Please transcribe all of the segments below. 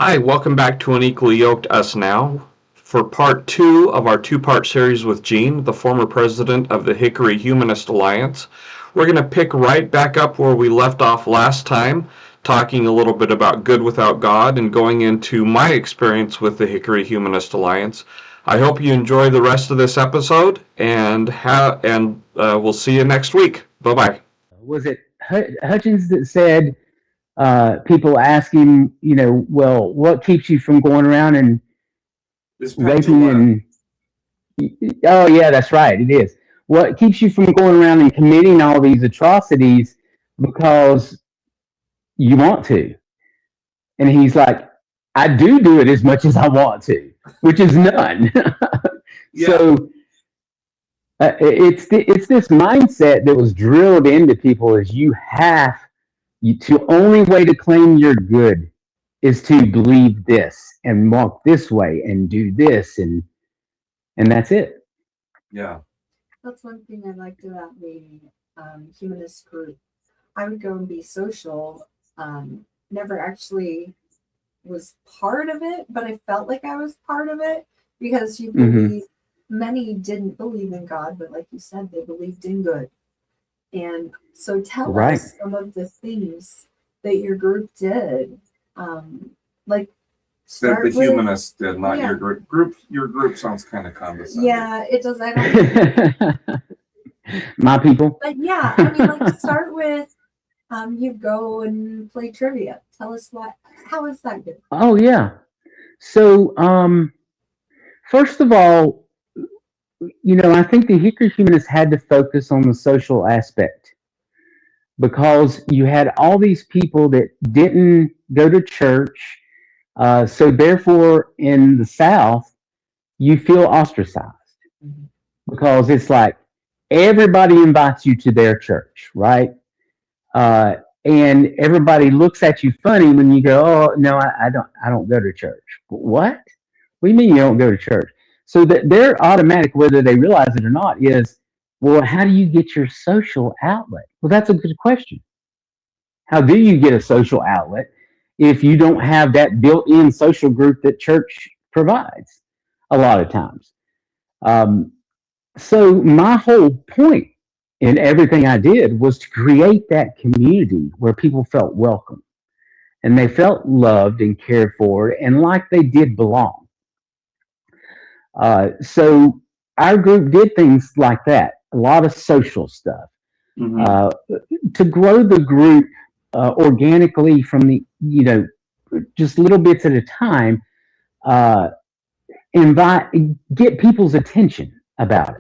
Hi, welcome back to Unequally Yoked Us Now. For part two of our two-part series with Gene, the former president of the Hickory Humanist Alliance, we're going to pick right back up where we left off last time, talking a little bit about good without God and going into my experience with the Hickory Humanist Alliance. I hope you enjoy the rest of this episode, and we'll see you next week. Bye-bye. Was it Hutchins that said people ask him, well, what keeps you from going around and raping and oh yeah, that's right, it is. What keeps you from going around and committing all these atrocities because you want to? And he's like, I do it as much as I want to, which is none. Yeah. So it's this mindset that was drilled into people is the only way to claim you're good is to believe this and walk this way and do this and that's it. Yeah. That's one thing I liked about the humanist group. I would go and be social. Never actually was part of it, but I felt like I was part of it because you believe many didn't believe in God, but like you said, they believed in good. And so tell us some of the things that your group did. Like that the humanists did, not your group. Your group sounds kind of condescending. Yeah, it does. I don't My people. But yeah, I mean, like start with you go and play trivia. Tell us how is that good? Oh yeah. So first of all, I think the Hickory Humanists had to focus on the social aspect because you had all these people that didn't go to church. So therefore, in the South, you feel ostracized because it's like everybody invites you to their church, right? And everybody looks at you funny when you go, "Oh no, I don't go to church." What? What do you mean you don't go to church? So that their automatic, whether they realize it or not, is, well, how do you get your social outlet? Well, that's a good question. How do you get a social outlet if you don't have that built-in social group that church provides a lot of times? So my whole point in everything I did was to create that community where people felt welcome and they felt loved and cared for and like they did belong. So our group did things like that, a lot of social stuff. To grow the group organically from the, just little bits at a time, get people's attention about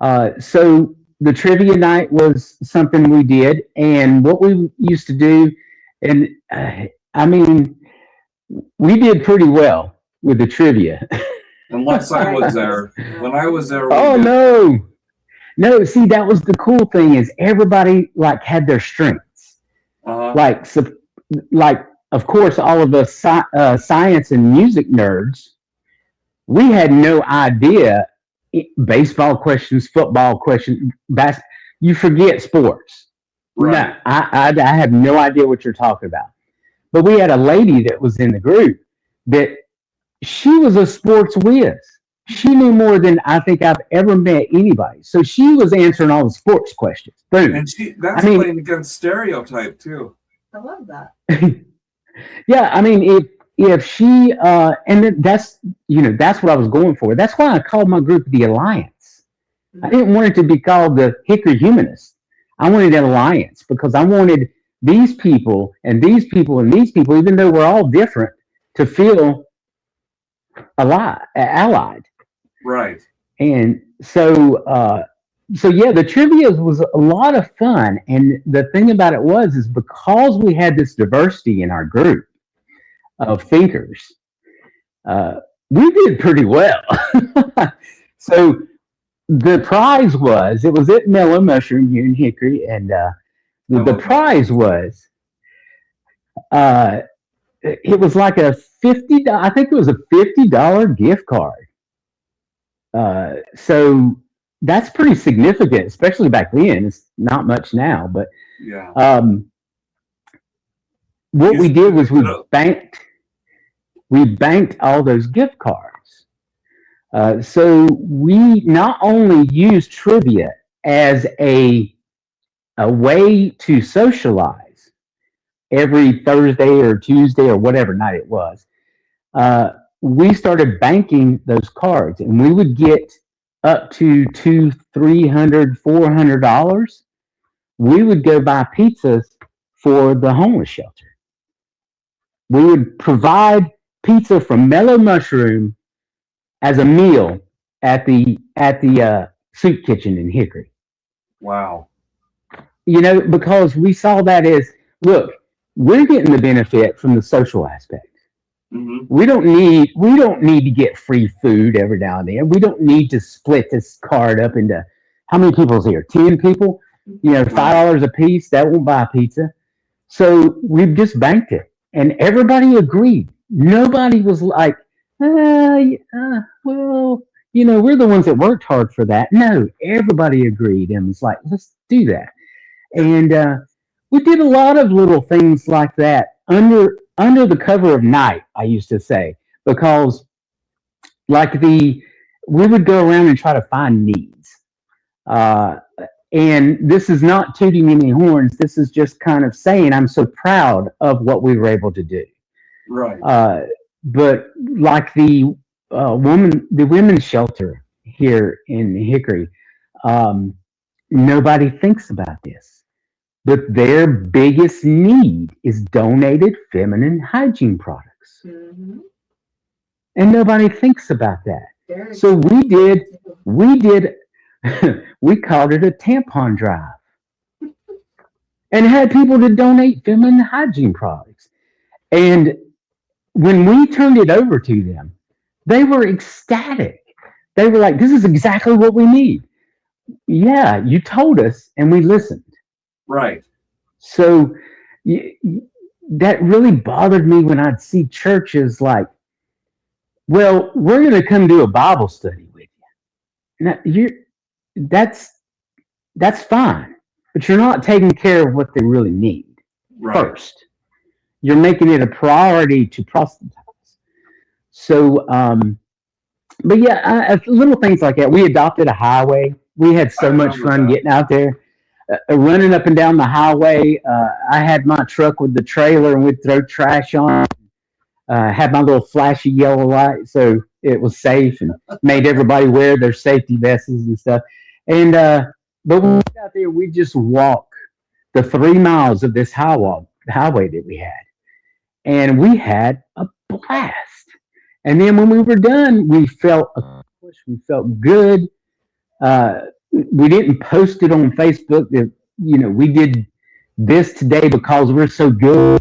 it. So the trivia night was something we did, and what we used to do, and I mean, we did pretty well with the trivia. Unless I was there. When I was there, no. See, that was the cool thing is everybody like had their strengths. Like of course, all of us science and music nerds, we had no idea. Baseball questions, football questions, you forget sports. Right. No, I have no idea what you're talking about. But we had a lady that was in the group that she was a sports whiz. She knew more than I think I've ever met anybody. So she was answering all the sports questions. Boom. And that's playing against stereotype too. I love that. Yeah, I mean, if she and that's what I was going for. That's why I called my group the Alliance. I didn't want it to be called the Hickory Humanists. I wanted an alliance because I wanted these people and these people and these people, even though we're all different, to feel allied. Right. And so yeah, the trivia was a lot of fun. And the thing about it is because we had this diversity in our group of thinkers, we did pretty well. So the prize was, it was at Mellow Mushroom here in Hickory, and the prize was, it was like a I think it was a $50 gift card. So that's pretty significant, especially back then. It's not much now, but yeah. What we did was we banked we banked all those gift cards. So we not only used trivia as a way to socialize every Thursday or Tuesday or whatever night it was, we started banking those cards, and we would get up to $200, $300, $400. We would go buy pizzas for the homeless shelter. We would provide pizza from Mellow Mushroom as a meal at the soup kitchen in Hickory. Wow. Because we saw that as, look, we're getting the benefit from the social aspect. Mm-hmm. We don't need to get free food every now and then. We don't need to split this card up into, how many people's here? 10 people? $5 a piece. That won't buy a pizza. So we've just banked it, and everybody agreed. Nobody was like, we're the ones that worked hard for that. No, everybody agreed and was like, let's do that. And we did a lot of little things like that under the cover of night, I used to say, because we would go around and try to find needs. And this is not tooting any horns. This is just kind of saying I'm so proud of what we were able to do. Right. But like the women's shelter here in Hickory, nobody thinks about this. But their biggest need is donated feminine hygiene products. Mm-hmm. And nobody thinks about that. Very So we called it a tampon drive and had people to donate feminine hygiene products. And when we turned it over to them, they were ecstatic. They were like, this is exactly what we need. Yeah, you told us and we listened. Right. So that really bothered me when I'd see churches like, well, we're going to come do a Bible study with you. Now, that's fine, but you're not taking care of what they really need first. You're making it a priority to proselytize. So, but yeah, little things like that. We adopted a highway. We had so much fun getting out there. Running up and down the highway. I had my truck with the trailer, and we'd throw trash on. Had my little flashy yellow light, so it was safe, and made everybody wear their safety vests and stuff. And but when we got out there, we just walk the 3 miles of this highway that we had, and we had a blast. And then when we were done, we felt accomplished. We felt good. We didn't post it on Facebook that, we did this today because we're so good.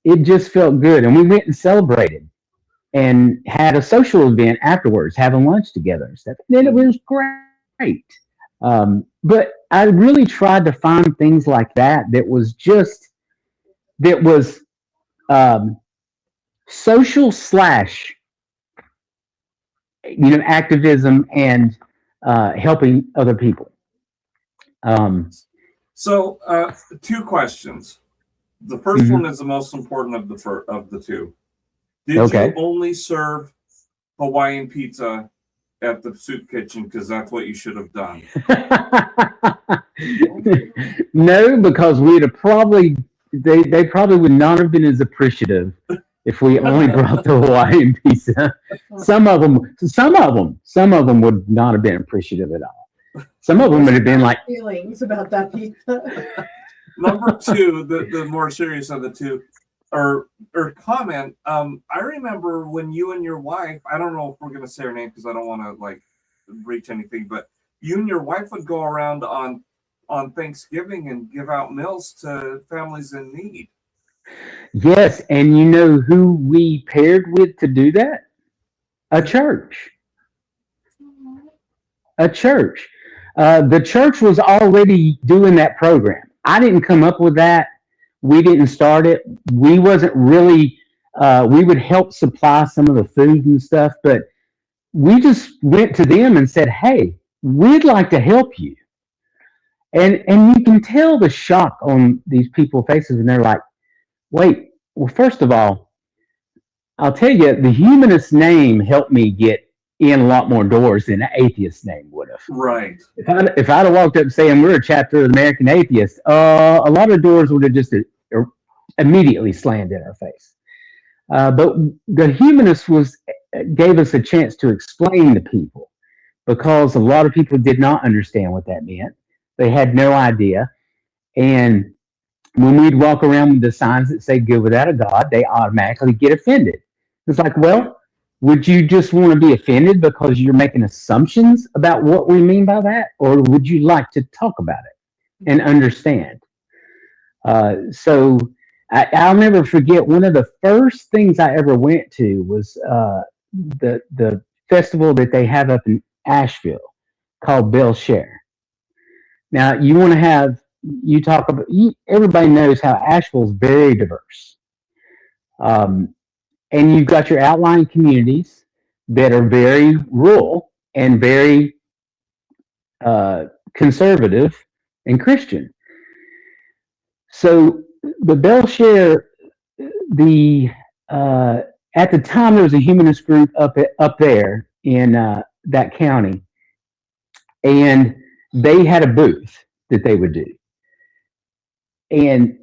It just felt good. And we went and celebrated and had a social event afterwards, having lunch together and stuff. And then it was great. But I really tried to find things like that was social / activism and helping other people. So, 2 questions. The first one is the most important of the two. Did you only serve Hawaiian pizza at the soup kitchen? Because that's what you should have done. No, because we'd have they probably would not have been as appreciative if we only brought the Hawaiian pizza. Some of them would not have been appreciative at all. Some of them would have been like feelings about that pizza. Number 2, the more serious of the two, or comment. I remember when you and your wife, I don't know if we're going to say her name because I don't want to breach anything, but you and your wife would go around on Thanksgiving and give out meals to families in need. Yes, and you know who we paired with to do that? A church. A church. The church was already doing that program. I didn't come up with that. We didn't start it. We wasn't really, we would help supply some of the food and stuff, but we just went to them and said, hey, we'd like to help you. And you can tell the shock on these people's faces, and they're like, wait, well, first of all, I'll tell you, the humanist name helped me get in a lot more doors than an atheist name would have. Right. If I'd have walked up saying we're a chapter of the American Atheists, a lot of doors would have just immediately slammed in our face. But the humanist gave us a chance to explain to people, because a lot of people did not understand what that meant. They had no idea. And when we'd walk around with the signs that say good without a God, they automatically get offended. It's like, well, would you just want to be offended because you're making assumptions about what we mean by that? Or would you like to talk about it and understand? So I'll never forget, one of the first things I ever went to was the festival that they have up in Asheville called Bell Share. Now, everybody knows how Asheville is very diverse. And you've got your outlying communities that are very rural and very conservative and Christian. So the Bell Share, at the time there was a humanist group up there in that county, and they had a booth that they would do. And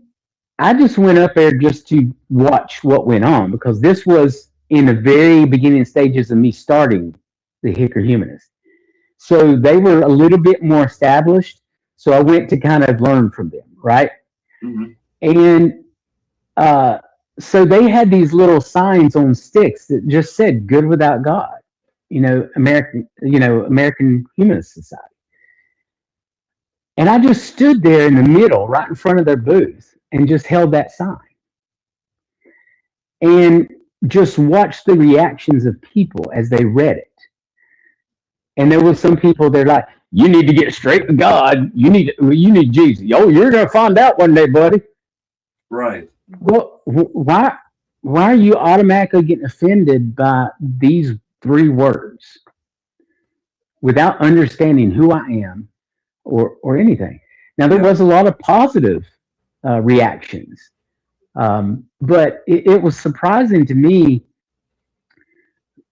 I just went up there just to watch what went on, because this was in the very beginning stages of me starting the Hickory Humanist. So they were a little bit more established. So I went to kind of learn from them, right? Mm-hmm. And so they had these little signs on sticks that just said "Good without God," American Humanist Society. And I just stood there in the middle, right in front of their booth, and just held that sign. And just watched the reactions of people as they read it. And there were some people, they're like, "You need to get straight with God. You need Jesus. Oh, you're going to find out one day, buddy." Right. Well, why are you automatically getting offended by these 3 words without understanding who I am or anything? Now, there was a lot of positive reactions, but it was surprising to me,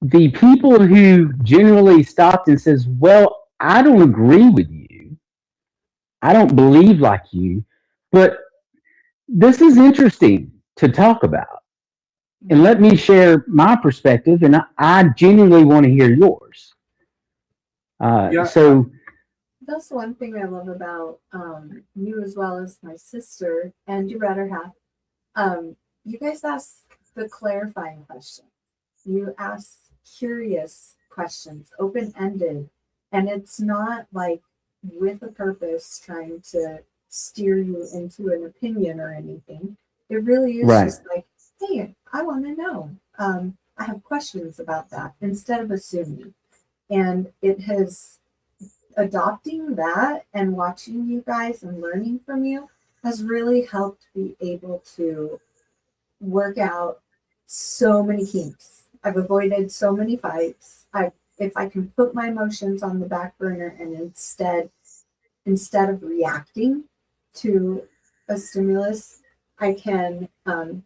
the people who generally stopped and says, "Well, I don't agree with you. I don't believe like you, but this is interesting to talk about. And let me share my perspective, and I genuinely want to hear yours." So that's one thing I love about you, as well as my sister and your better half. You guys ask the clarifying question. You ask curious questions, open-ended, and it's not like with a purpose trying to steer you into an opinion or anything. It really is just like, "Hey, I want to know. I have questions about that," instead of assuming. And it has, adopting that and watching you guys and learning from you has really helped be able to work out so many kinks. I've avoided so many fights. If I can put my emotions on the back burner and instead of reacting to a stimulus, I can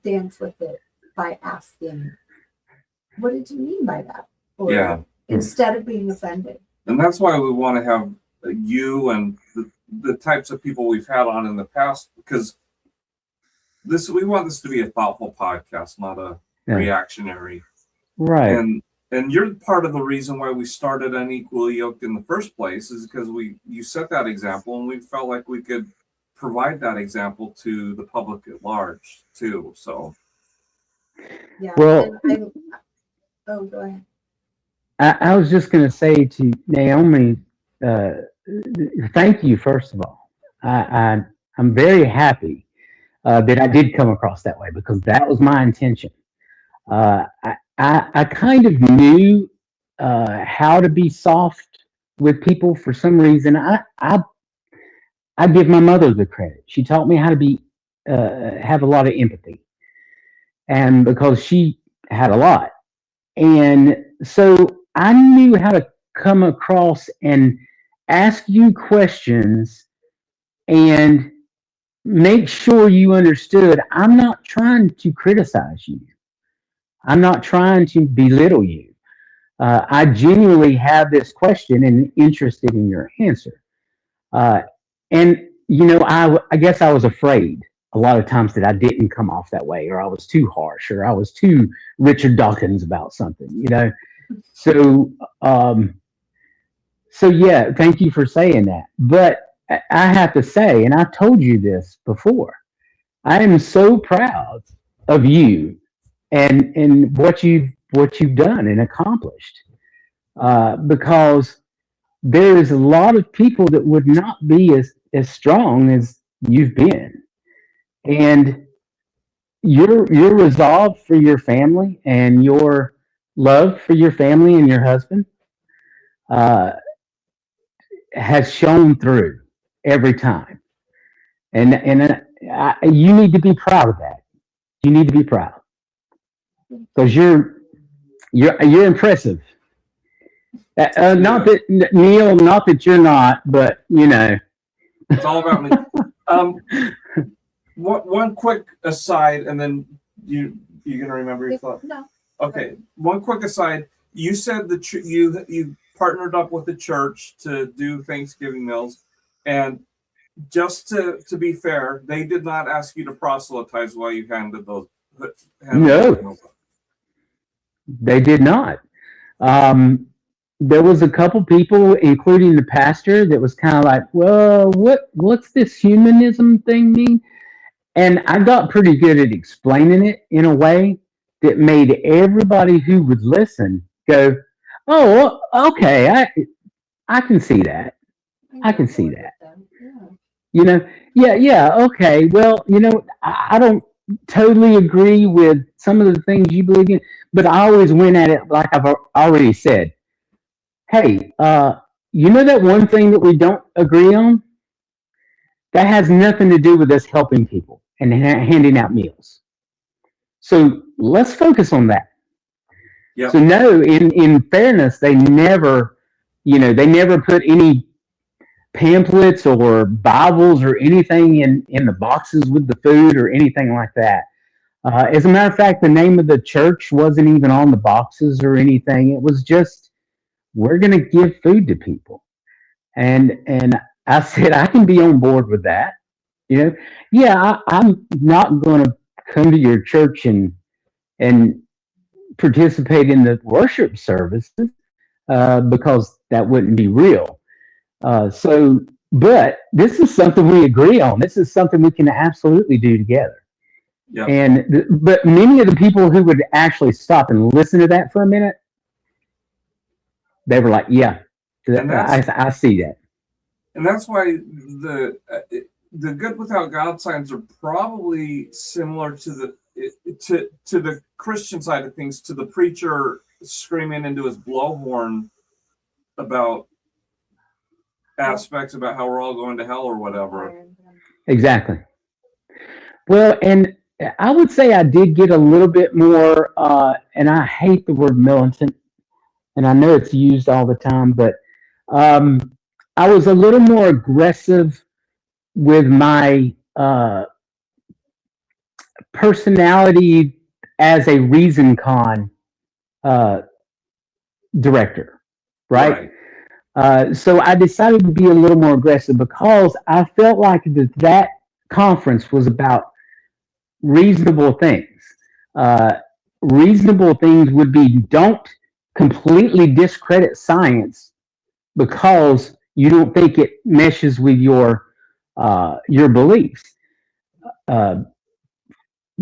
dance with it by asking, "What did you mean by that?" Or instead of being offended. And that's why we want to have you and the types of people we've had on in the past, because we want this to be a thoughtful podcast, not a reactionary. Right. And you're part of the reason why we started Unequally Yoked in the first place, is because you set that example, and we felt like we could provide that example to the public at large too. So well, go ahead. I was just going to say to Naomi, thank you, first of all. I'm very happy that I did come across that way, because that was my intention. I kind of knew how to be soft with people for some reason. I give my mother the credit. She taught me how to be have a lot of empathy, and because she had a lot, and so I knew how to come across and ask you questions and make sure you understood. I'm not trying to criticize you. I'm not trying to belittle you. I genuinely have this question and interested in your answer. Uh, and I guess I was afraid a lot of times that I didn't come off that way, or I was too harsh, or I was too Richard Dawkins about something. So, so yeah, thank you for saying that. But I have to say, and I've told you this before, I am so proud of you and what you've done and accomplished. Because there is a lot of people that would not be as strong as you've been, and your resolve for your family and your love for your family and your husband uh, has shown through every time, and you need to be proud of that. You need to be proud because you're impressive. Not that Neil, not that you're not, but It's all about me. One quick aside, and then you gonna remember your thought? No. Okay. One quick aside. You said that you partnered up with the church to do Thanksgiving meals, and just to be fair, they did not ask you to proselytize while you handed those. No, meals. they did not. There was a couple people, including the pastor, that was kind of like, "Well, what's this humanism thing mean?" And I got pretty good at explaining it in a way that made everybody who would listen go, "Oh, okay, I can see that. I can see that." Yeah, okay. Well, I don't totally agree with some of the things you believe in, but I always went at it like I've already said. Hey, that one thing that we don't agree on? That has nothing to do with us helping people and handing out meals. So let's focus on that. Yep. So no, in fairness, they never put any pamphlets or Bibles or anything in the boxes with the food or anything like that. As a matter of fact, the name of the church wasn't even on the boxes or anything. It was just, we're going to give food to people. And I said, I can be on board with that. I'm not going to come to your church and participate in the worship services because that wouldn't be real. But this is something we agree on. This is something we can absolutely do together. Yep. But many of the people who would actually stop and listen to that for a minute, they were like, "Yeah, I see that." And that's why the good without God signs are probably similar to the Christian side of things, to the preacher screaming into his blowhorn about aspects about how we're all going to hell or whatever. Exactly. Well, and I would say I did get a little bit more, and I hate the word militant, and I know it's used all the time, but I was a little more aggressive with my personality as a Reason Con director, right? So I decided to be a little more aggressive because I felt like that conference was about reasonable things. Reasonable things would be, don't completely discredit science because you don't think it meshes with your beliefs.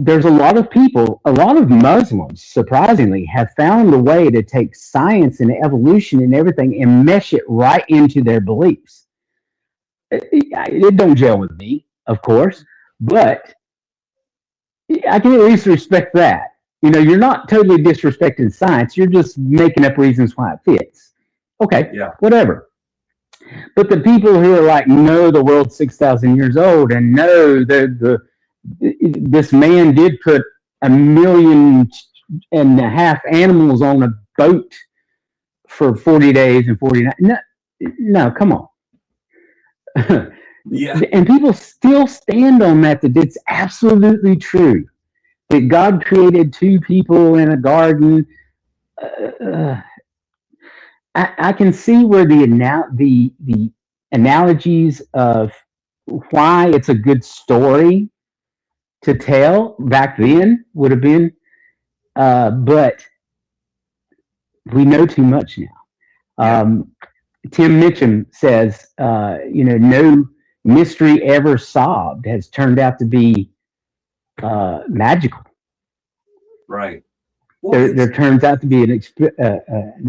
There's a lot of people, a lot of Muslims, surprisingly, have found a way to take science and evolution and everything and mesh it right into their beliefs. It don't gel with me, of course, but I can at least respect that. You're not totally disrespecting science. You're just making up reasons why it fits. Okay, Yeah. Whatever. But the people who are like, no, the world's 6,000 years old, and no, this man did put 1.5 million animals on a boat for 40 days and 40 nights. No, come on. Yeah. And people still stand on that it's absolutely true. that God created two people in a garden. I can see where the analogies of why it's a good story to tell back then would have been, but we know too much now. Tim Mitchell says, no mystery ever solved has turned out to be magical. Right. Well, there turns out to be an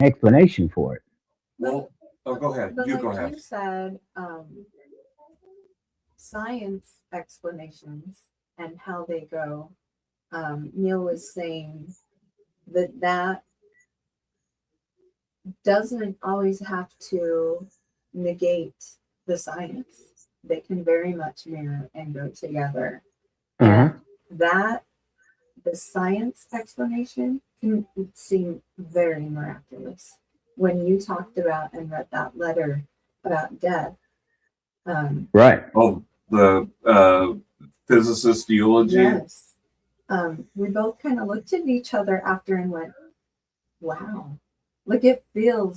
explanation for it. Well, go ahead. But You like go ahead. you said, science explanations and how they go. Neil was saying that doesn't always have to negate the science. They can very much mirror and go together. And that the science explanation can seem very miraculous. When you talked about and read that letter about death. Right. Oh, the physicist eulogy. Yes. We both kind of looked at each other after and went, wow. Like you feel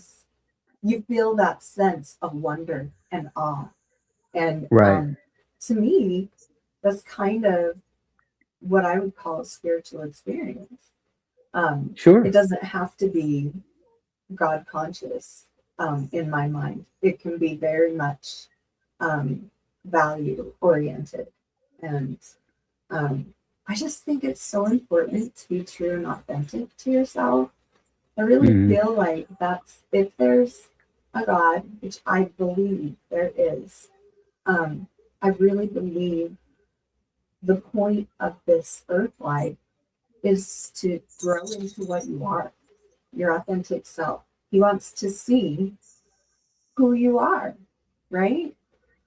that sense of wonder and awe. And right. To me, that's kind of what I would call a spiritual experience. Sure. It doesn't have to be God conscious in my mind. It can be very much value oriented. And I just think it's so important to be true and authentic to yourself. I really feel like that's, if there's a God, which I believe there is, I really believe the point of this earth life is to grow into what you are, your authentic self. He wants to see who you are, right?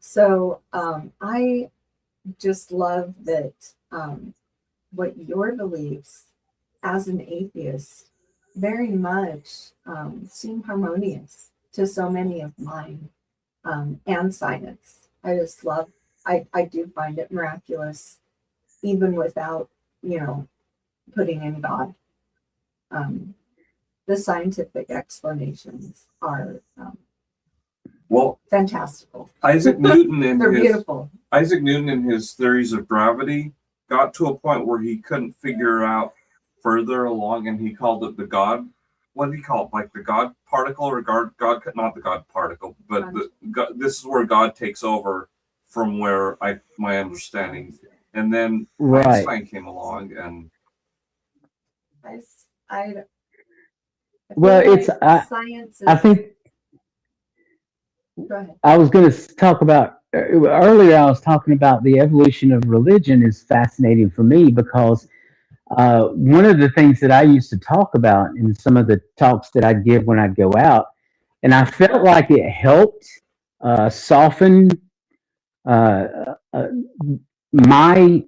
So I just love that what your beliefs as an atheist very much seem harmonious to so many of mine and science. I just love, I do find it miraculous, even without, putting in God. The scientific explanations are fantastical. Isaac Newton beautiful. Isaac Newton in his theories of gravity got to a point where he couldn't figure out further along, and he called it the God. What did he call it? Like the God particle, or God? Not the God particle, but this is where God takes over from where my understanding. And then Einstein came along, and science. I think. Go ahead. I was going to talk about earlier. I was talking about the evolution of religion is fascinating for me because one of the things that I used to talk about in some of the talks that I give when I go out, and I felt like it helped soften my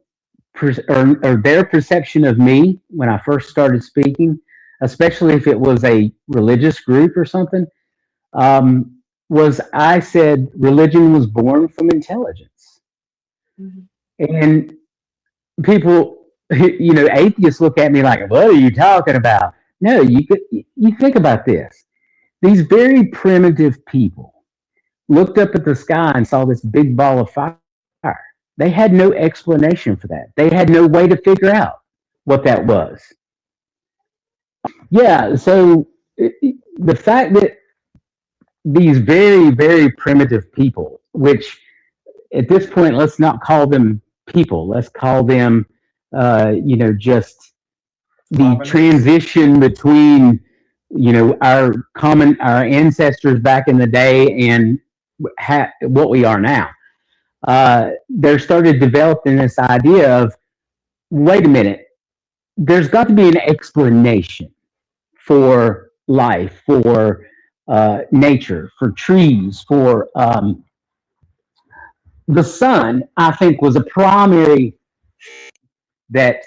or their perception of me when I first started speaking, especially if it was a religious group or something. Was I said religion was born from intelligence. And people, atheists look at me like, what are you talking about? No, you think about this. These very primitive people looked up at the sky and saw this big ball of fire. They had no explanation for that. They had no way to figure out what that was. Yeah, so the fact that these very, very primitive people, which at this point, let's not call them people. Let's call them, just the transition between, our ancestors back in the day and what we are now. They started developing this idea of, wait a minute, there's got to be an explanation for life, for nature, for trees, for the sun. I think was a primary that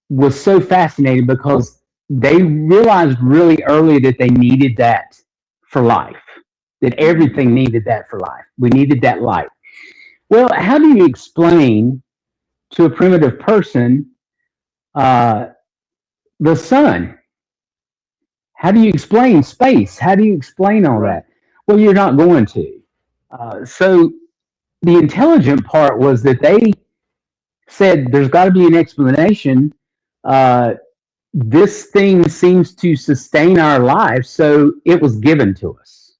was so fascinating because they realized really early that they needed that for life, that everything needed that for life. We needed that light. Well, how do you explain to a primitive person The sun. How do you explain space? How do you explain all that? Well, you're not going to. So the intelligent part was that they said there's got to be an explanation. This thing seems to sustain our lives, so it was given to us.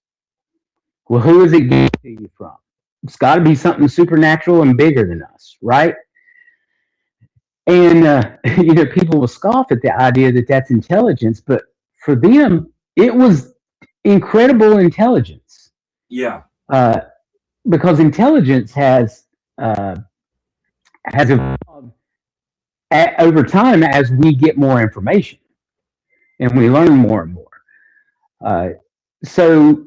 Well, who is it given to you from? It's got to be something supernatural and bigger than us, right? And people will scoff at the idea that that's intelligence, but for them, it was incredible intelligence. Yeah. Because intelligence has evolved over time as we get more information and we learn more and more. So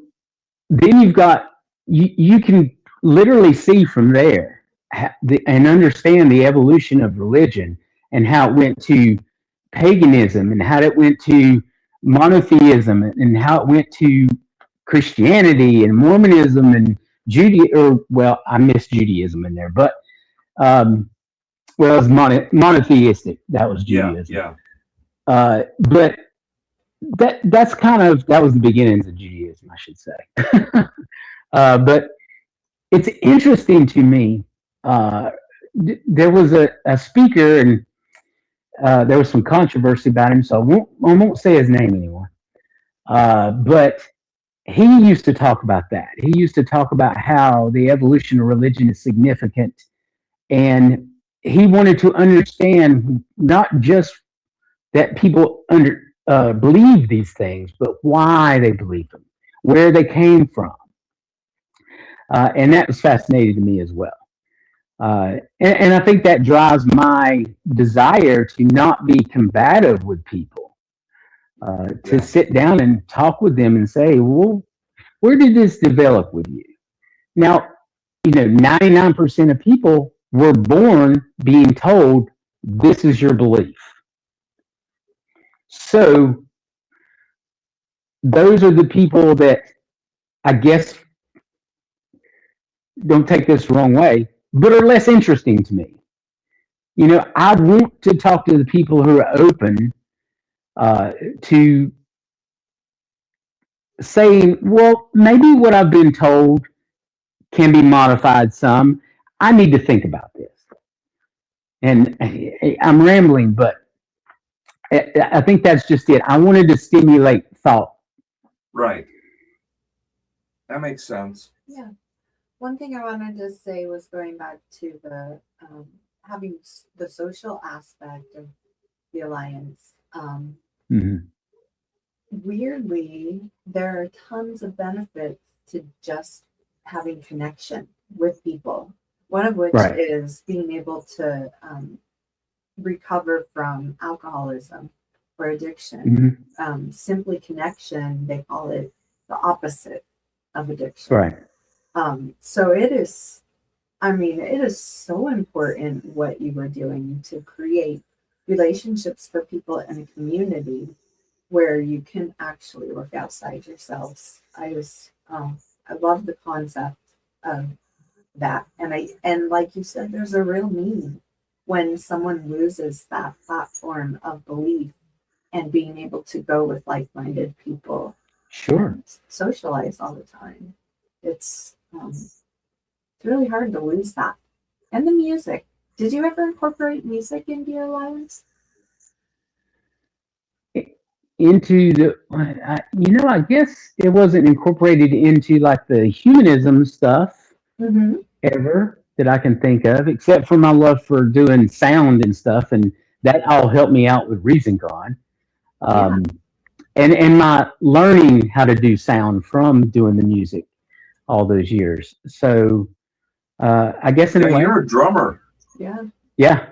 then you've got you can literally see from there and understand the evolution of religion and how it went to paganism and how it went to monotheism and how it went to Christianity and Mormonism and I missed Judaism in there, but it was monotheistic. That was Judaism. Yeah. But that was the beginnings of Judaism, I should say. But it's interesting to me. There was a speaker, and there was some controversy about him, so I won't say his name anymore. But he used to talk about that. He used to talk about how the evolution of religion is significant, and he wanted to understand not just that people believe these things, but why they believe them, where they came from. And that was fascinating to me as well. And I think that drives my desire to not be combative with people, to sit down and talk with them and say, well, where did this develop with you? Now, 99% of people were born being told, this is your belief. So those are the people that, I guess, don't take this the wrong way, but are less interesting to me. I want to talk to the people who are open to saying, well, maybe what I've been told can be modified some. I need to think about this. And I'm rambling, but I think that's just it. I wanted to stimulate thought. Right. That makes sense. Yeah. One thing I wanted to say was going back to the having the social aspect of the alliance. Weirdly, there are tons of benefits to just having connection with people. One of which is being able to recover from alcoholism or addiction. Simply connection, they call it the opposite of addiction. Right. So it is so important what you were doing to create relationships for people in a community where you can actually look outside yourselves. I love the concept of that. And like you said, there's a real need when someone loses that platform of belief and being able to go with like-minded people. Sure. And socialize all the time. It's really hard to lose that. And the music. Did you ever incorporate music into your lives? Into I guess it wasn't incorporated into like the humanism stuff ever that I can think of, except for my love for doing sound and stuff, and that all helped me out with ReasonCon. And my learning how to do sound from doing the music all those years. So I guess in a way, you're a drummer. Yeah.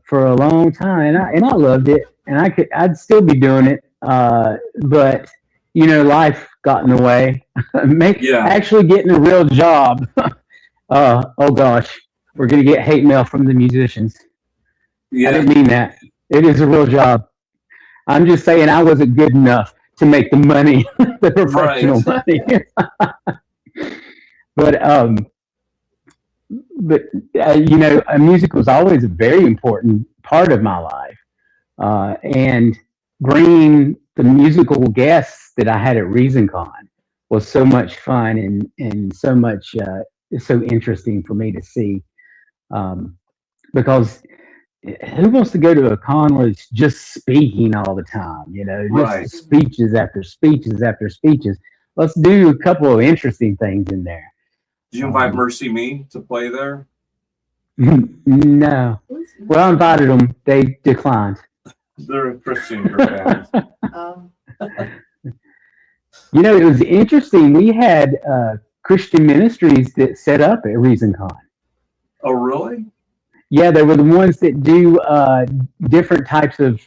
For a long time, and I loved it, and I'd still be doing it, but life got in the way. Actually getting a real job. Oh gosh, we're gonna get hate mail from the musicians. I didn't mean that. It is a real job. I'm just saying I wasn't good enough to make the money, the professional money. but music was always a very important part of my life, and bringing the musical guests that I had at ReasonCon was so much fun and so much so interesting for me to see, because who wants to go to a con where it's just speaking all the time? Right. Just speeches after speeches after speeches. Let's do a couple of interesting things in there. Did you invite Mercy Me to play there? No. Well, I invited them. They declined. They're a Christian group. It was interesting. We had Christian ministries that set up at ReasonCon. Oh, really? Yeah, they were the ones that do different types of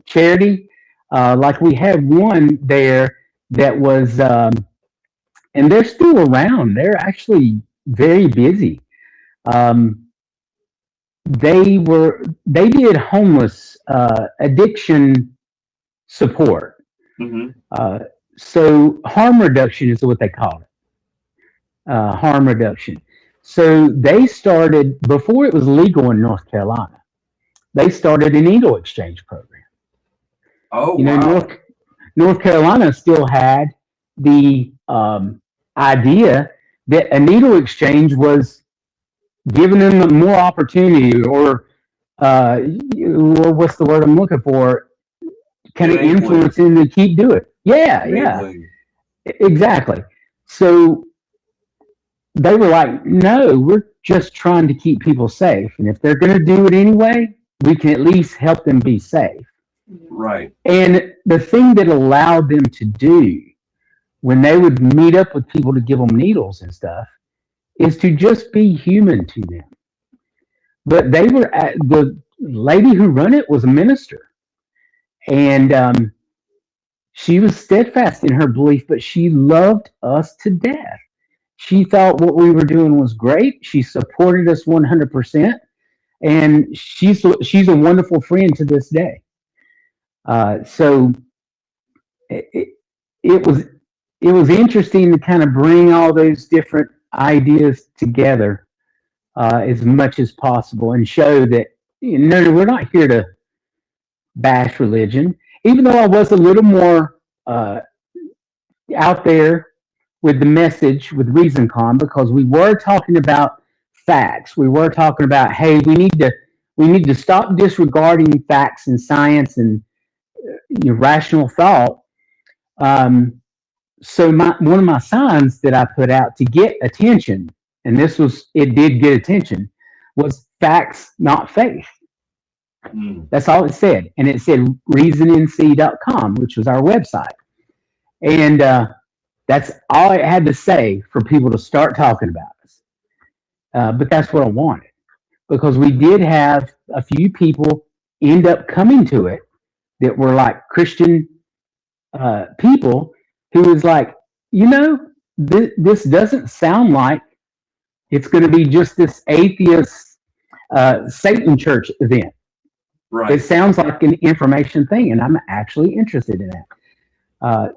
charity. Like we had one there that was, and they're still around. They're actually very busy. They did homeless addiction support. Mm-hmm. So harm reduction is what they call it. Harm reduction. So they started, before it was legal in North Carolina, they started a needle exchange program. Oh, wow. North Carolina still had the idea that a needle exchange was giving them more opportunity, or what's the word I'm looking for? Kind of influencing them to keep doing it. Yeah, exactly. So they were like, no, we're just trying to keep people safe. And if they're going to do it anyway, we can at least help them be safe. Right. And the thing that allowed them to do when they would meet up with people to give them needles and stuff is to just be human to them. But the lady who ran it was a minister. And she was steadfast in her belief, but she loved us to death. She thought what we were doing was great. She supported us 100%, and she's a wonderful friend to this day. So it was interesting to kind of bring all those different ideas together as much as possible and show that no, we're not here to bash religion. Even though I was a little more out there with the message with ReasonCon, because we were talking about facts. We were talking about, hey, we need to stop disregarding facts and science and rational thought. So one of my signs that I put out to get attention, and it did get attention, was facts, not faith. That's all it said. And it said reasonnc.com, which was our website. And that's all it had to say for people to start talking about us. But that's what I wanted, because we did have a few people end up coming to it that were like Christian people who was like, this doesn't sound like it's going to be just this atheist Satan church event. Right. It sounds like an information thing, and I'm actually interested in that.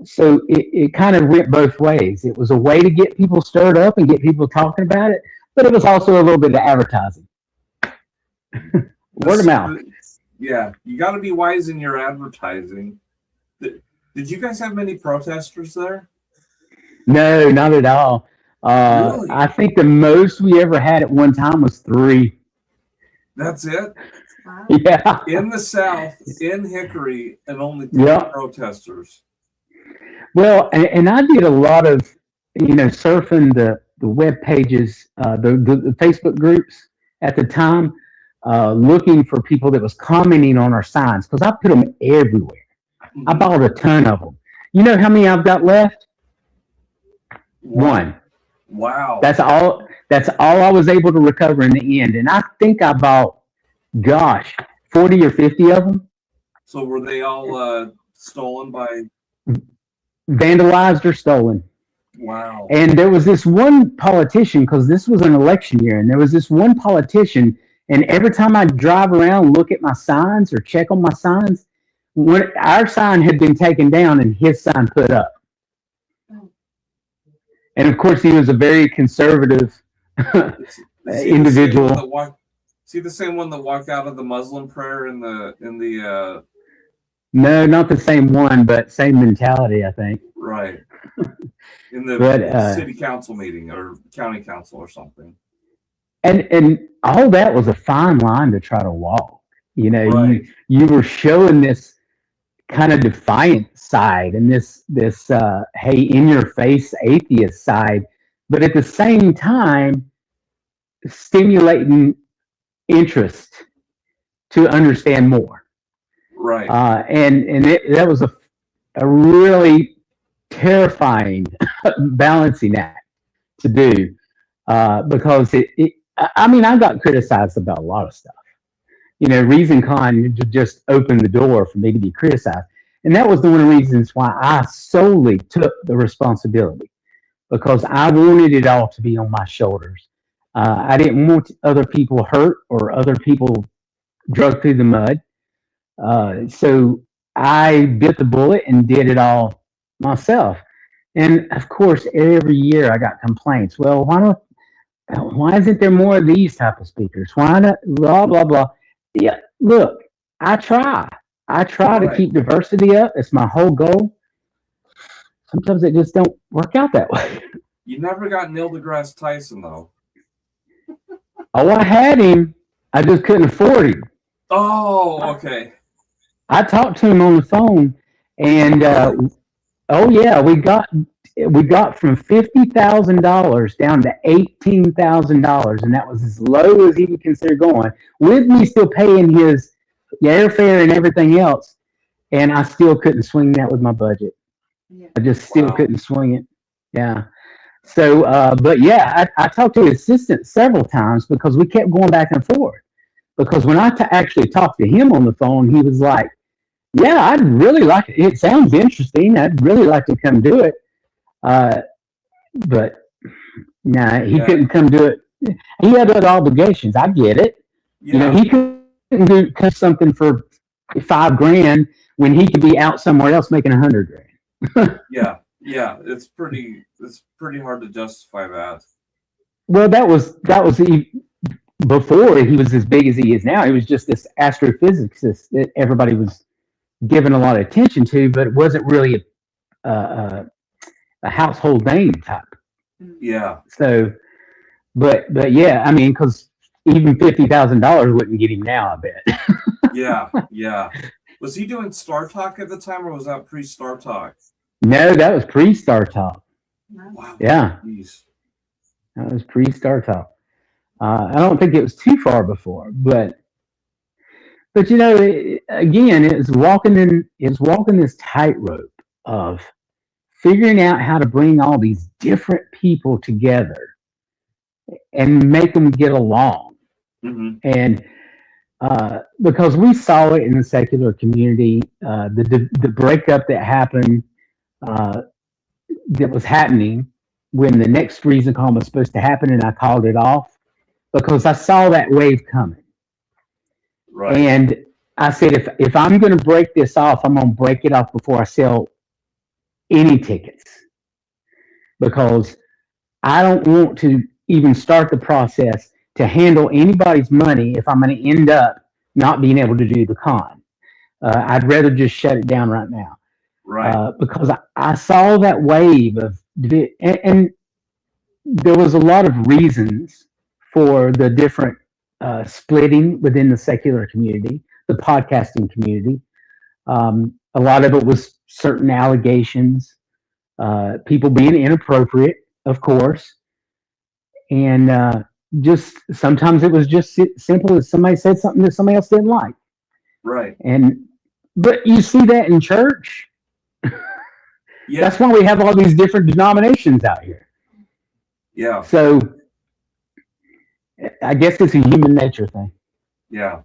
So it kind of went both ways. It was a way to get people stirred up and get people talking about it, but it was also a little bit of advertising. Word of mouth. Yeah, you got to be wise in your advertising. Did you guys have many protesters there? No, not at all. Really? I think the most we ever had at one time was 3. That's it? Wow. Yeah. In the South, in Hickory, and only 3 protesters. Well, and I did a lot of, surfing the web pages, the Facebook groups at the time, looking for people that was commenting on our signs, because I put them everywhere. I bought a ton of them. You know how many I've got left? 1. Wow. That's all I was able to recover in the end. And I think I bought, 40 or 50 of them. So were they all stolen by? Vandalized or stolen. Wow. And there was this one politician, because this was an election year, and there was this one politician, and every time I drive around, look at my signs or check on my signs, when our sign had been taken down and his sign put up. And of course, he was a very conservative individual. See the same one that walked out of the Muslim prayer in the No, not the same one, but same mentality, I think. right in the city council meeting or county council or something. And all that was a fine line to try to walk. You know, Right. you were showing this kind of defiant side and this hey, in your face atheist side, but at the same time stimulating interest to understand more. Right. That was a really terrifying balancing act to do, because I mean, I got criticized about a lot of stuff. You know, ReasonCon just opened the door for me to be criticized. And that was one of the reasons why I solely took the responsibility, because I wanted it all to be on my shoulders. I didn't want other people hurt or other people dragged through the mud. So I bit the bullet and did it all myself. And of course, every year I got complaints. Well, why isn't there more of these type of speakers? Why not? Blah, blah, blah. Yeah, look, I try to keep diversity up. It's my whole goal. Sometimes it just don't work out that way. You never got Neil deGrasse Tyson, though. Oh, I had him. I just couldn't afford him. Oh, okay. I talked to him on the phone, and oh yeah, we got from $50,000 down to $18,000, and that was as low as he would consider going. With me still paying his airfare and everything else, and I still couldn't swing that with my budget. Yeah. I just still couldn't swing it. Yeah. So, but yeah, I talked to his assistant several times because we kept going back and forth. Because when I actually talked to him on the phone, he was like, "Yeah, I'd really like it. It sounds interesting. I'd really like to come do it." But nah, he couldn't come do it. He had other obligations. I get it. Yeah. You know, he couldn't do something for $5,000 when he could be out somewhere else making $100,000. Yeah. It's pretty hard to justify that. Well, that was before he was as big as he is now. He was just this astrophysicist that everybody was giving a lot of attention to, but it wasn't really a household name type. Yeah. So, but yeah, I mean, because even $50,000 wouldn't get him now, I bet. Yeah. Was he doing Star Talk at the time, or was that pre-Star Talk? No, that was pre-Star Talk. Wow. Yeah. Geez. That was pre-Star Talk. I don't think it was too far before, but you know, again, it's walking this tightrope of figuring out how to bring all these different people together and make them get along. Mm-hmm. And because we saw it in the secular community, the breakup that happened, that was happening when the next ReasonCon was supposed to happen, and I called it off because I saw that wave coming. Right. And I said, if I'm going to break this off, I'm going to break it off before I sell any tickets, because I don't want to even start the process to handle anybody's money if I'm going to end up not being able to do the con. I'd rather just shut it down right now. Right. Because I saw that wave of, and there was a lot of reasons for the different splitting within the secular community, the podcasting community. A lot of it was certain allegations, people being inappropriate, of course, and just sometimes it was just simple as somebody said something that somebody else didn't like. Right. But you see that in church. Yeah. That's why we have all these different denominations out here. Yeah. So I guess it's a human nature thing. Yeah.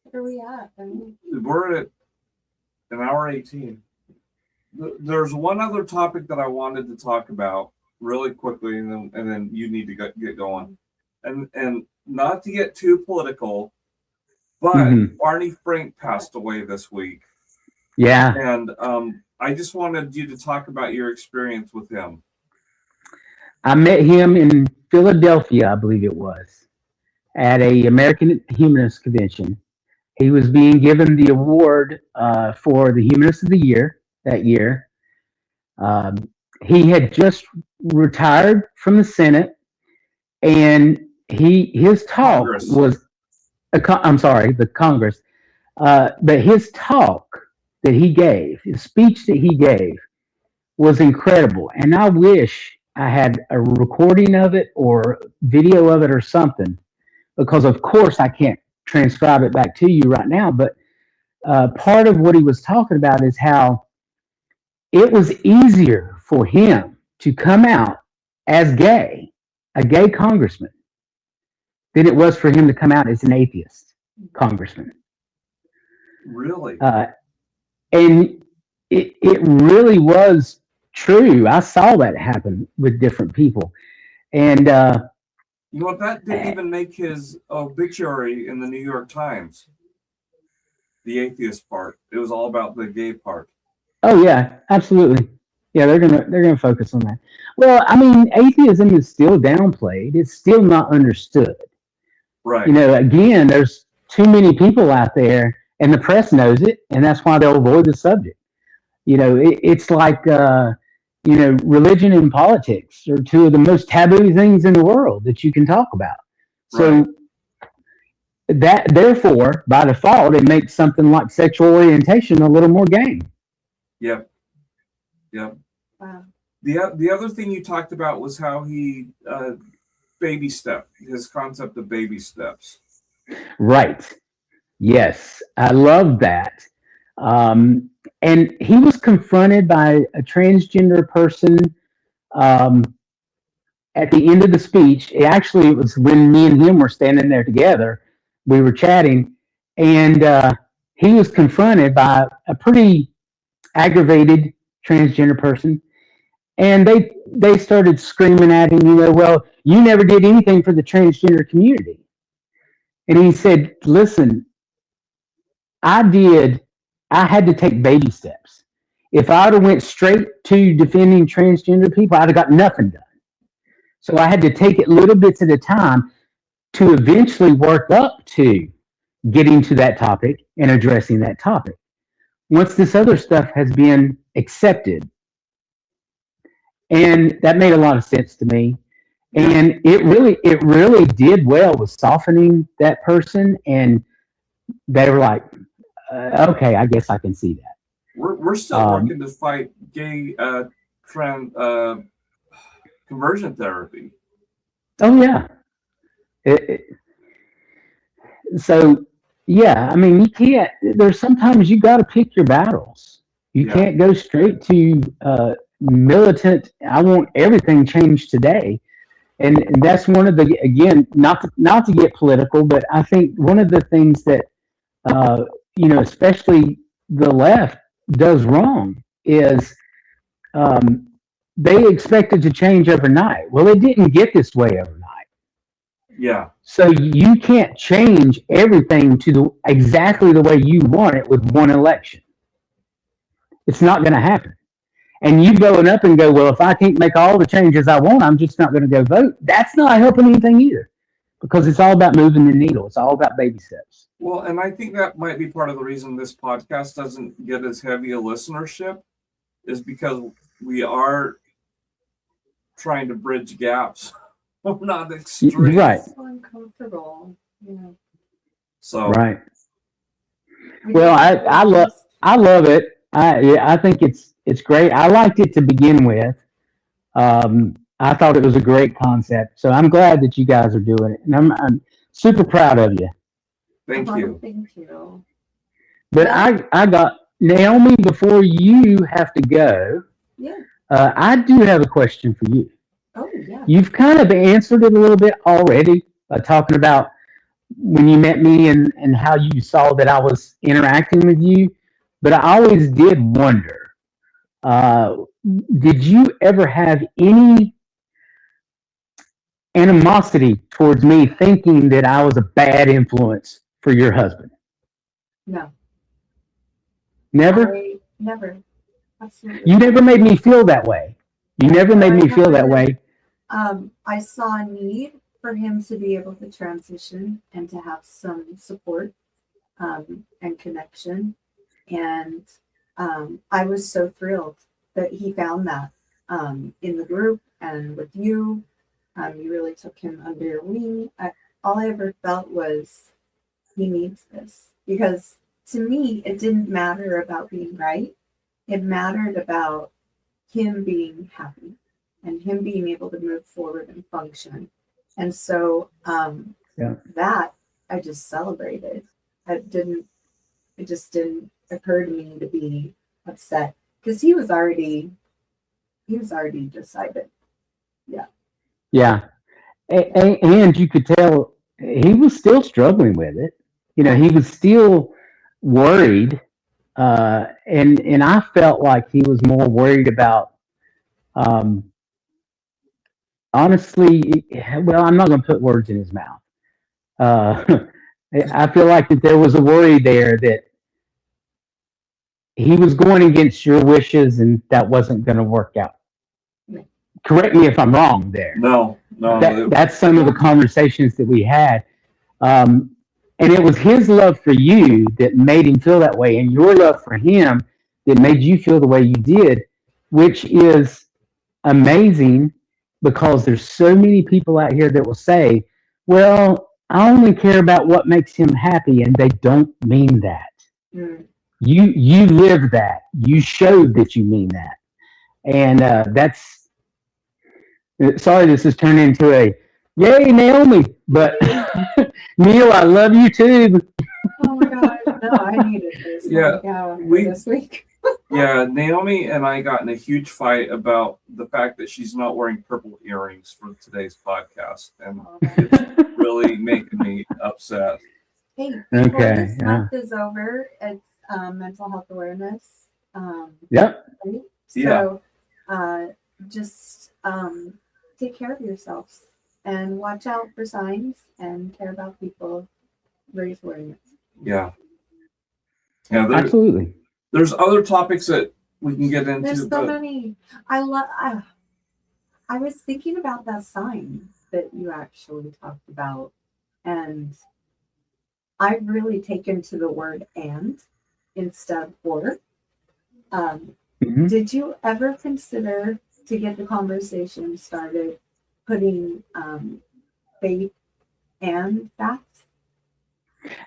Where are we at? We're at an hour 18. There's one other topic that I wanted to talk about really quickly, and then you need to get going. And not to get too political, but Barney Frank passed away this week. Yeah. And I just wanted you to talk about your experience with him. I met him in Philadelphia, I believe it was, at a American Humanist convention. He was being given the award for the Humanist of the Year that year. Um, he had just retired from the Senate, and his talk Congress. was, I'm sorry, the Congress, but his talk that he gave, his speech that he gave, was incredible. And I wish I had a recording of it or video of it or something, because of course I can't transcribe it back to you right now. But part of what he was talking about is how it was easier for him to come out as gay, a gay congressman, than it was for him to come out as an atheist congressman. Really? And it really was true. I saw that happen with different people. And You know what? That didn't even make his obituary in the New York Times. The atheist part. It was all about the gay part. oh yeah, absolutely. Yeah, they're gonna focus on that. Well, I mean, atheism is still downplayed. It's still not understood. Right. You know, again, there's too many people out there, and the press knows it, and that's why they'll avoid the subject. You know, it's like you know, religion and politics are two of the most taboo things in the world that you can talk about. So Right. that, therefore, by default, it makes something like sexual orientation a little more game. Yep. Yep. Wow. The other thing you talked about was how he baby step, his concept of baby steps. Right. Yes, I love that. And he was confronted by a transgender person at the end of the speech. It was when me and him were standing there together. We were chatting, and he was confronted by a pretty aggravated transgender person, and they started screaming at him. You know, well, you never did anything for the transgender community. And he said, "Listen, I did. I had to take baby steps. If I would have went straight to defending transgender people, I'd have got nothing done. So I had to take it little bits at a time to eventually work up to getting to that topic and addressing that topic. Once this other stuff has been accepted, and that made a lot of sense to me. And it really did well with softening that person, and they were like, okay, I guess I can see that. We're still working to fight gay conversion therapy. Oh yeah. So yeah, I mean, you can't. There's sometimes you got to pick your battles. You Yeah. can't go straight to militant. I want everything changed today, and that's one of the, again, not to get political, but I think one of the things that you know, especially the left does wrong is they expected to change overnight. Well, it didn't get this way overnight. Yeah. So you can't change everything to exactly the way you want it with one election. It's not going to happen. And you going up and go, well, if I can't make all the changes I want, I'm just not going to go vote. That's not helping anything either, because it's all about moving the needle. It's all about baby steps. Well, and I think that might be part of the reason this podcast doesn't get as heavy a listenership, is because we are trying to bridge gaps. We're not extreme. Right. So uncomfortable. Yeah. So Right. Well, I love it. I think it's great. I liked it to begin with. I thought it was a great concept. So I'm glad that you guys are doing it, and I'm super proud of you. thank you. Thank you. But I got Naomi. Before you have to go, Yeah. I do have a question for you. Oh yeah. You've kind of answered it a little bit already, talking about when you met me and how you saw that I was interacting with you. But I always did wonder, did you ever have any animosity towards me, thinking that I was a bad influence for your husband? No. Never? Never. Absolutely. You never made me feel that way. You never made me feel that way. I saw a need for him to be able to transition and to have some support and connection. And I was so thrilled that he found that in the group and with you. You really took him under your wing. All I ever felt was he needs this, because to me, it didn't matter about being right. It mattered about him being happy and him being able to move forward and function. And so that I just celebrated. It just didn't occur to me to be upset, because he was already decided. Yeah. And you could tell he was still struggling with it. He was still worried. And I felt like he was more worried about, honestly, well, I'm not going to put words in his mouth. I feel like that there was a worry there that he was going against your wishes and that wasn't going to work out. Correct me if I'm wrong there. No. That's some of the conversations that we had. And it was his love for you that made him feel that way, and your love for him that made you feel the way you did, which is amazing, because there's so many people out here that will say, well, I only care about what makes him happy, and they don't mean that. Mm. You live that. You showed that you mean that. And that's, sorry, this has turned into a yay, Naomi, but Neil, I love you too. Oh my God, no, I needed this. This week. Yeah, Naomi and I got in a huge fight about the fact that she's not wearing purple earrings for today's podcast, and it's really making me upset. Hey, before Okay, this month is over, it's mental health awareness. Yep. Right? So just take care of yourselves and watch out for signs and care about people. Raise awareness. Yeah, Absolutely. There's other topics that we can get into. There's so many. I was thinking about that sign that you actually talked about, and I've really taken to the word "and" instead of "or." Did you ever consider, to get the conversation started, putting faith and facts?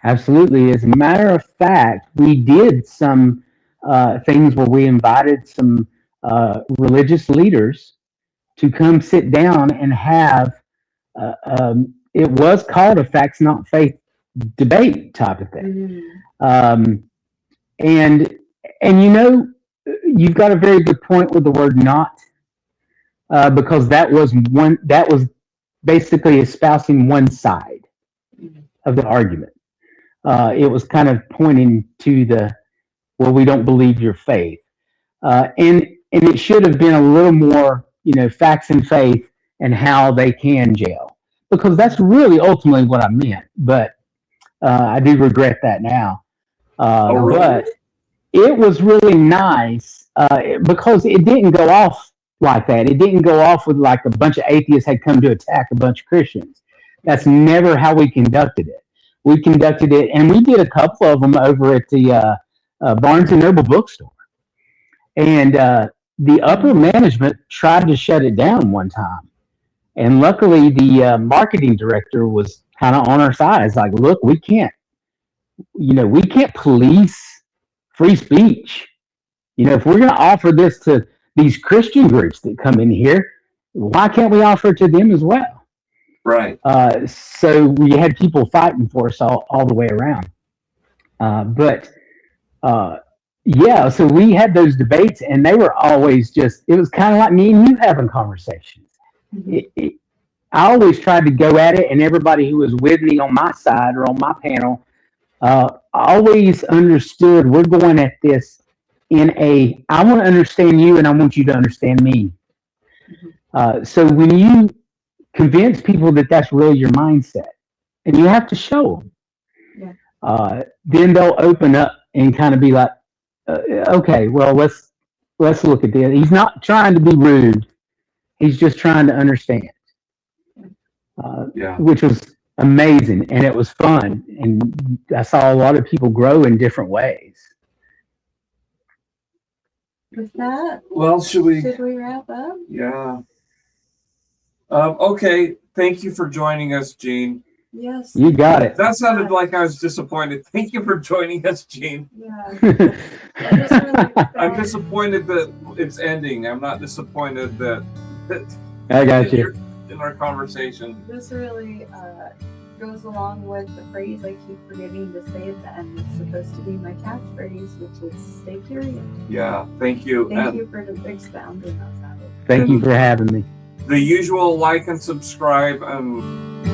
Absolutely. As a matter of fact, we did some things where we invited some religious leaders to come sit down and have, it was called a facts not faith debate type of thing. And you've got a very good point with the word not, because that was basically espousing one side of the argument. It was kind of pointing to we don't believe your faith. And it should have been a little more, facts and faith and how they can gel, because that's really ultimately what I meant. But I do regret that now. Really? But it was really nice because it didn't go off like that. It didn't go off with like a bunch of atheists had come to attack a bunch of Christians. That's never how we conducted it. We conducted it, and we did a couple of them over at the Barnes & Noble bookstore. And the upper management tried to shut it down one time. And luckily, the marketing director was kind of on our side. It's like, look, we can't police free speech. If we're going to offer this to these Christian groups that come in here, why can't we offer it to them as well? Right. So we had people fighting for us all the way around. So we had those debates, and they were always it was kind of like me and you having conversations. I always tried to go at it, and everybody who was with me on my side or on my panel always understood we're going at this I want to understand you, and I want you to understand me. So when you convince people that that's really your mindset, and you have to show them, then they'll open up and kind of be like, okay, well, let's look at this. He's not trying to be rude. He's just trying to understand, Yeah. which was amazing, and it was fun, and I saw a lot of people grow in different ways. With that, Well, should we wrap up? Yeah. Okay. Thank you for joining us, Gene. Yes. You got it. That sounded like I was disappointed. Thank you for joining us, Gene. Yeah. I just really I'm disappointed that it's ending. I'm not disappointed that I got you. in our conversation. This really goes along with the phrase I keep forgetting to say at the end. It's supposed to be my catchphrase, which is stay curious. Yeah. Thank you. Thank you for expounding on that. Thank you for having me. The usual like and subscribe and